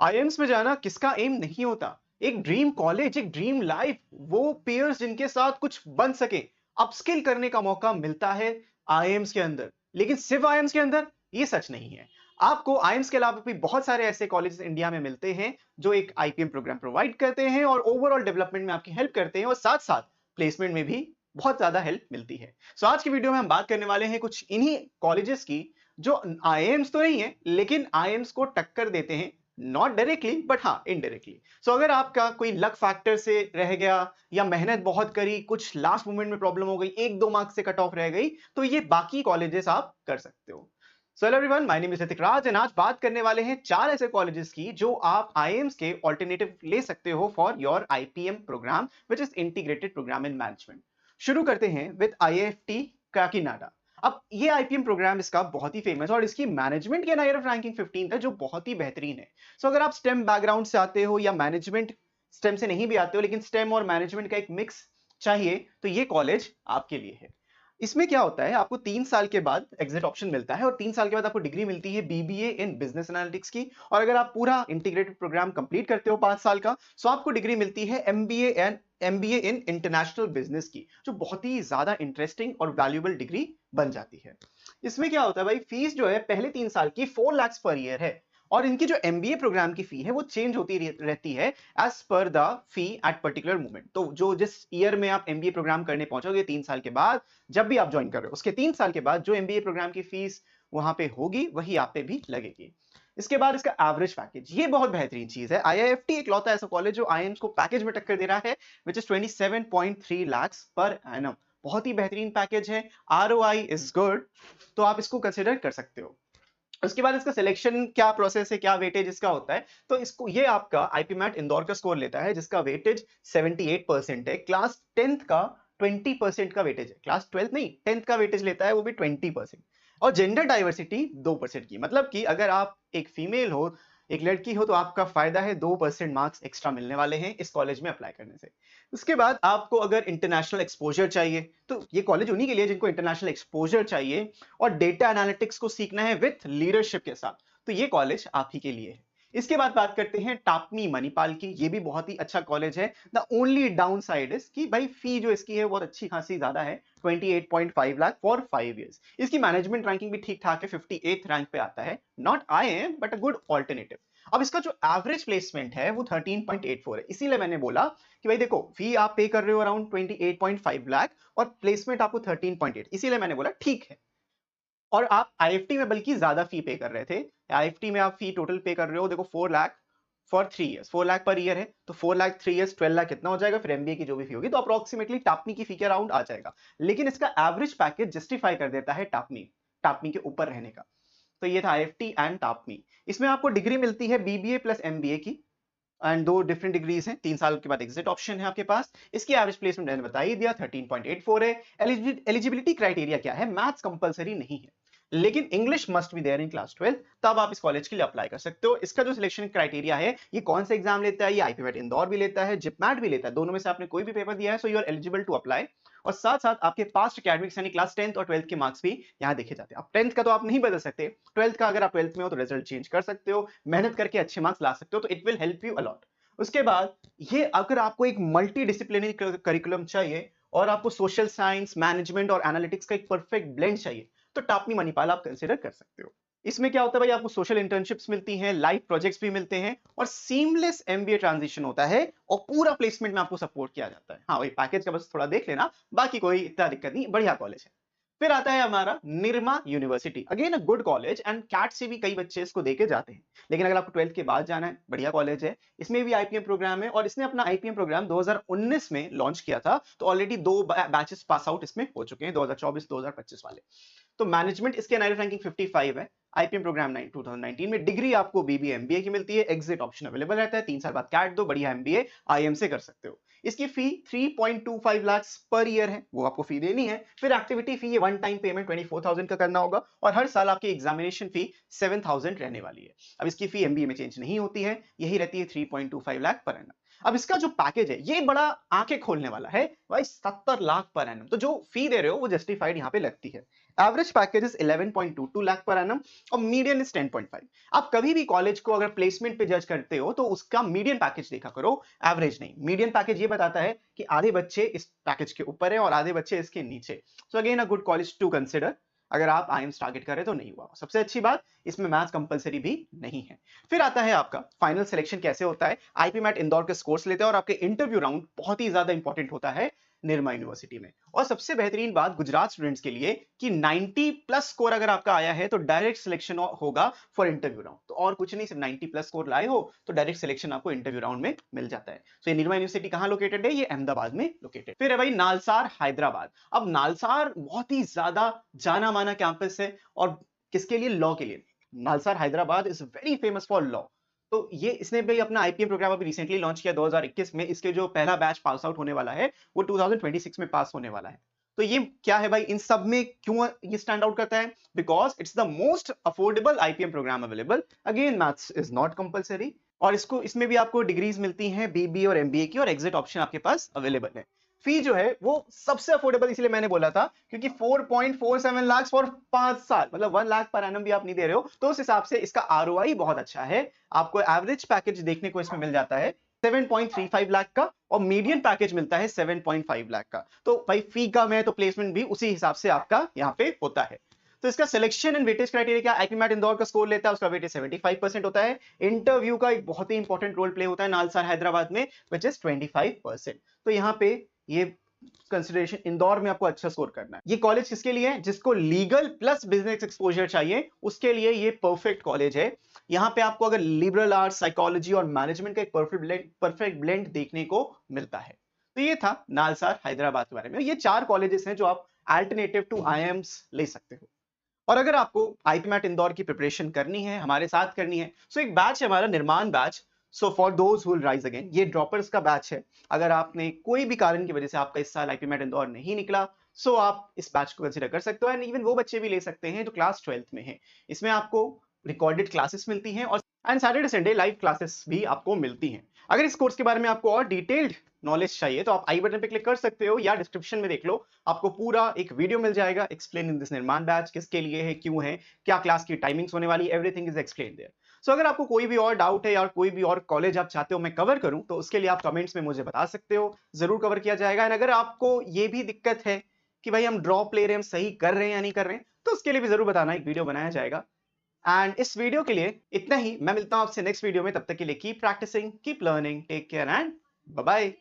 IIMs में जाना किसका एम नहीं होता। एक ड्रीम कॉलेज, एक ड्रीम लाइफ, वो पेयर्स जिनके साथ कुछ बन सके, अपस्किल करने का मौका मिलता है आईएम्स के अंदर। लेकिन सिर्फ आईएम्स के अंदर ये सच नहीं है। आपको आईएम्स के अलावा भी बहुत सारे ऐसे कॉलेजेस इंडिया में मिलते हैं जो एक आईपीएम प्रोग्राम प्रोवाइड करते हैं और ओवरऑल डेवलपमेंट में आपकी हेल्प करते हैं और साथ साथ प्लेसमेंट में भी बहुत ज्यादा हेल्प मिलती है। सो आज की वीडियो में हम बात करने वाले हैं कुछ इन्हीं कॉलेजेस की जो आईएम्स तो नहीं है लेकिन आईएम्स को टक्कर देते हैं, नॉट डायरेक्टली बट हाँ इनडायरेक्टली। सो अगर आपका कोई लक फैक्टर से रह गया या मेहनत बहुत करी, कुछ लास्ट मोमेंट में प्रॉब्लम हो गई, एक दो मार्क्स से कट ऑफ रह गई, तो ये बाकी कॉलेजेस आप कर सकते हो। So hello everyone, my name is Hrithik Raj and आज बात करने वाले हैं चार ऐसे कॉलेजेस की जो आप आईएम्स के ऑल्टरनेटिव ले सकते हो for your IPM program which is integrated program in management. शुरू करते हैं विद आईआईएफटी काकीनाडा। अब ये आईपीएम प्रोग्राम इसका बहुत ही फेमस है और इसकी मैनेजमेंट के एनआईआरएफ रैंकिंग 15 है जो बहुत ही बेहतरीन है। सो अगर आप स्टेम बैकग्राउंड से आते हो या मैनेजमेंट स्टेम से नहीं भी आते हो लेकिन स्टेम और मैनेजमेंट का एक मिक्स चाहिए तो ये कॉलेज आपके लिए है। इसमें क्या होता है, आपको 3 साल के बाद एग्जिट ऑप्शन मिलता है और 3 साल के बाद आपको डिग्री मिलती है बीबीए इन बिजनेस एनालिटिक्स की। और अगर आप पूरा इंटीग्रेटेड प्रोग्राम कंप्लीट करते हो 5 साल का, सो आपको डिग्री मिलती है एमबीए इन इंटरनेशनल बिजनेस की, जो बहुत ही ज्यादा इंटरेस्टिंग और वैल्यूएबल डिग्री बन जाती है। इसमें क्या होता है भाई, फीस जो है पहले 3 साल की 4 लाख पर ईयर है और इनकी जो एमबीए प्रोग्राम की फी है वो चेंज होती रहती है as per the fee at particular moment. तो जो जिस ईयर में आप एमबीए प्रोग्राम करने पहुंचोगे 3 साल के बाद, जब भी आप ज्वाइन कर रहे हो उसके 3 साल के बाद जो एमबीए प्रोग्राम की फीस वहां पे होगी वही आप पे भी लगेगी। इसके बाद इसका एवरेज पैकेज, ये बहुत बेहतरीन चीज है। आईआईएफटी एक लौता ऐसा कॉलेज जो आईएम्स को पैकेज में टक्कर दे रहा है which is 27.3 lakh per annum. बहुत ही बेहतरीन पैकेज है, आरओआई इज गुड, तो आप इसको कंसिडर कर सकते हो। उसके बाद इसका सिलेक्शन क्या प्रोसेस है, क्या वेटेज इसका होता है, तो इसको ये आपका आईपीमैट इंदौर का स्कोर लेता है जिसका वेटेज 78% है। क्लास 10th का 20% का वेटेज है, क्लास 12th नहीं 10th का वेटेज लेता है वो भी 20%। और जेंडर डाइवर्सिटी 2% की, मतलब कि अगर आप एक फीमेल हो, एक लड़की हो, तो आपका फायदा है 2% मार्क्स एक्स्ट्रा मिलने वाले हैं इस कॉलेज में अप्लाई करने से। उसके बाद आपको अगर इंटरनेशनल एक्सपोजर चाहिए तो ये कॉलेज उन्हीं के लिए जिनको इंटरनेशनल एक्सपोजर चाहिए और डेटा एनालिटिक्स को सीखना है विथ लीडरशिप के साथ, तो ये कॉलेज आप ही के लिए है। इसके बाद बात करते हैं टापनी मणिपाल की। ये भी बहुत ही अच्छा कॉलेज है। The only down side is कि भाई फी जो इसकी है बहुत अच्छी खासी ज्यादा है, 28.5 लाख फॉर 5 इयर्स। इसकी मैनेजमेंट रैंकिंग भी ठीक ठाक है, 58th रैंक पे आता है, not I am but a good alternative. अब इसका जो एवरेज प्लेसमेंट है वो 13.84 है, इसीलिए मैंने बोला कि भाई देखो फी आप पे कर रहे हो अराउंड 28.5 लाख और प्लेसमेंट आपको 13.8, इसीलिए मैंने बोला ठीक है। और आप आईएफटी में बल्कि ज्यादा फी पे कर रहे थे। आईएफटी में आप फी टोटल पे कर रहे हो, देखो 4 lakh for 3 years, 4 lakh per year है, तो 4 लाख 3 इयर्स 12 लाख कितना हो जाएगा, फिर एमबीए की जो भी फी होगी, तो अप्रोक्सीमेटली टापनी की फी के अराउंड आ जाएगा। लेकिन इसका एवरेज पैकेज जस्टिफाई कर देता है टापनी टापनी के ऊपर रहने का। तो ये था आईएफटी एंड टापनी। इसमें आपको डिग्री मिलती है बीबीए प्लस एमबीए की एंड दो डिफरेंट डिग्रीज हैं। 3 साल के बाद एग्जिट ऑप्शन है आपके पास। इसकी एवरेज प्लेसमेंट मैंने बता ही दिया, 13.84 है। एलिजिबिलिटी क्राइटेरिया क्या है, मैथ्स कंपलसरी नहीं है लेकिन English must be there in class 12, तब आप इस कॉलेज के लिए अप्लाई कर सकते हो। इसका जो सिलेक्शन क्राइटेरिया है, ये कौन सा एग्जाम लेता है, ये आईपीमैट इंदौर भी लेता है, जिपमैट भी लेता है, दोनों में से आपने कोई भी पेपर दिया है so you are eligible to apply. और साथ साथ आपके पास्ट एकेडमिक्स यानी क्लास 10th और 12th के मार्क्स भी यहाँ देखे जाते हैं। अब 10th का तो आप नहीं बदल सकते, 12th का अगर आप 12th में हो तो रिजल्ट चेंज कर सकते हो, मेहनत करके अच्छे मार्क्स ला सकते हो, तो it will help you a lot. उसके बाद ये अगर आपको एक मल्टी डिसिप्लिनरी करिकुलम चाहिए और आपको सोशल साइंस, मैनेजमेंट और एनालिटिक्स का एक परफेक्ट ब्लेंड चाहिए, तो टापनी मणिपाल आप कंसीडर कर सकते हो। इसमें क्या होता है भाई, आपको सोशल इंटर्नशिप्स मिलती हैं, लाइव प्रोजेक्ट्स भी मिलते हैं और सीमलेस एमबीए ट्रांजिशन होता है और पूरा प्लेसमेंट में आपको सपोर्ट किया जाता है। हाँ, वही पैकेज का बस थोड़ा देख लेना, बाकी कोई इतना दिक्कत नहीं, बढ़िया कॉलेज है। फिर आता है हमारा Nirma university, again a good college and CAT से भी कई बच्चे इसको देके जाते हैं। लेकिन अगर आपको 12th के बाद जाना है, बढ़िया कॉलेज है। इसमें भी आईपीएम प्रोग्राम है और इसने अपना आईपीएम प्रोग्राम 2019 में लॉन्च किया था, तो ऑलरेडी 2 बैचेस पास आउट इसमें हो चुके हैं, 2024-2025 वाले। तो मैनेजमेंट इसके एनआईआरएफ रैंकिंग 55 है। आईपीएम प्रोग्राम 2019 में डिग्री आपको बीबीए एमबीए की मिलती है, एग्जिट ऑप्शन अवेलेबल रहता है, 3 साल बाद कैट दो, बढ़िया एमबीए आईएम से कर सकते हो। इसकी फी 3.25 लाख पर ईयर है, वो आपको फी देनी है। फिर एक्टिविटी फी, ये वन टाइम पेमेंट 24,000 का करना होगा और हर साल आपकी एग्जामिनेशन फी 7,000 रहने वाली है। अब इसकी फी एमबीए में चेंज नहीं होती है, यही रहती है 3.25 लाख पर एनम। अब इसका जो पैकेज है ये बड़ा आंखें खोलने वाला है भाई, 70 लाख पर एनम। तो जो फी दे रहे हो वो जस्टिफाइड यहाँ पे लगती है। Average package is 11.22 lakh per annum और मीडियन इज 10.5। आप कभी भी कॉलेज को अगर प्लेसमेंट पे जज करते हो तो उसका मीडियन पैकेज देखा करो, एवरेज नहीं। मीडियन पैकेज ये बताता है कि आधे बच्चे इस पैकेज के ऊपर है और आधे बच्चे इसके नीचे। So again a good college to consider अगर आप आईएम्स टारगेट करें तो नहीं हुआ। सबसे अच्छी बात इसमें मैथ्स कंपलसरी भी नहीं है। फिर आता है आपका फाइनल सिलेक्शन कैसे होता है। आईपी मैट इंदौर के स्कोर्स लेते हैं और आपके इंटरव्यू राउंड बहुत ही ज्यादा इंपॉर्टेंट होता है निर्मा यूनिवर्सिटी में। और सबसे बेहतरीन बात गुजरात स्टूडेंट्स के लिए कि 90 प्लस स्कोर अगर आपका आया है तो डायरेक्ट सिलेक्शन होगा फॉर इंटरव्यू राउंड। तो और कुछ नहीं, सिर्फ 90 प्लस स्कोर लाए हो तो डायरेक्ट सिलेक्शन आपको इंटरव्यू राउंड में मिल जाता है। तो ये निर्मा यूनिवर्सिटी कहां लोकेटेड है, ये अहमदाबाद में लोकेटेड। फिर है भाई नालसार हैदराबाद। अब नालसार बहुत ही ज्यादा जाना माना कैंपस है और किसके लिए, लॉ के लिए। NALSAR Hyderabad is very famous for law. तो ये इसने भी अपना आईपीएम प्रोग्राम अभी रिसेंटली लॉन्च किया 2021 में। इसके जो पहला बैच पास आउट होने वाला है वो 2026 में पास होने वाला है। तो ये क्या है भाई, इन सब में क्यों ये स्टैंड आउट करता है, because it's the most affordable IPM program available. Again maths is not compulsory और इसको इसमें भी आपको डिग्रीज मिलती हैं बीबी और एमबीए की, और एग्जिट ऑप्शन आपके पास अवेलेबल है। फी जो है वो सबसे अफोर्डेबल इसलिए मैंने बोला था क्योंकि 4.47 लाख फॉर 5 साल, मतलब 1 लाख पर एनम भी आप नहीं दे रहे हो, तो उस हिसाब से इसका आरओआई बहुत अच्छा है। आपको एवरेज पैकेज देखने को इसमें मिल जाता है 7.35 लाख का और मीडियन पैकेज मिलता है 7.5 लाख का। तो भाई फी कम है तो प्लेसमेंट भी उसी हिसाब से आपका यहाँ पे होता है। तो इसका सिलेक्शन एंड वेटेज क्राइटेरिया क्या, आईपी मैट इंदौर का स्कोर लेता है उसका वेटेज 75% होता है। इंटरव्यू का एक बहुत ही इंपॉर्टेंट रोल प्ले होता है नालसार हैदराबाद में, विच इज 25%। तो यहाँ पे ये कंसिडरेशन इंदौर में आपको अच्छा स्कोर करना है। ये कॉलेज किसके लिए है, जिसको लीगल प्लस बिजनेस एक्सपोजर चाहिए उसके लिए ये परफेक्ट कॉलेज है। यहाँ पे आपको अगर लिबरल आर्ट्स, साइकोलॉजी और मैनेजमेंट का एक परफेक्ट ब्लेंड देखने को मिलता है। तो ये था नालसार हैदराबाद के बारे में। ये 4 कॉलेजेस हैं जो आप अल्टरनेटिव टू आईएम्स ले सकते हो। और अगर आपको आईपी मैट इंदौर की प्रिपरेशन करनी है, हमारे साथ करनी है, सो एक बैच है हमारा निर्माण batch. So for those who will rise again, ये ड्रॉपर्स का बैच है। अगर आपने कोई भी कारण की वजह से आपका इस साल आईपी मैट इंदौर नहीं निकला, सो आप इस बैच को कंसीडर कर सकते हो। एंड इवन वो बच्चे भी ले सकते हैं जो क्लास 12th में हैं। इसमें आपको रिकॉर्डेड क्लासेस मिलती हैं और and Saturday Sunday live classes भी आपको मिलती हैं। अगर इस कोर्स के बारे में आपको और डिटेल्ड नॉलेज चाहिए तो आप आई बटन पे क्लिक कर सकते हो या डिस्क्रिप्शन में देख लो, आपको पूरा एक वीडियो मिल जाएगा एक्सप्लेन इन दिस निर्माण बैच किसके लिए है, क्यों है, क्या क्लास की टाइमिंग्स होने वाली, एवरीथिंग इज एक्सप्लेन देयर। सो अगर आपको कोई भी और डाउट है या कोई भी और कॉलेज आप चाहते हो मैं कवर करूं तो उसके लिए आप कमेंट्स में मुझे बता सकते हो, जरूर कवर किया जाएगा। एंड अगर आपको ये भी दिक्कत है कि भाई हम ड्रॉप ले रहे हैं, हम सही कर रहे हैं या नहीं कर रहे हैं, तो उसके लिए भी जरूर बताना, एक वीडियो बनाया जाएगा। एंड इस वीडियो के लिए इतना ही, मैं मिलता हूं आपसे नेक्स्ट वीडियो में। तब तक के लिए keep practising, keep learning, take care and bye bye.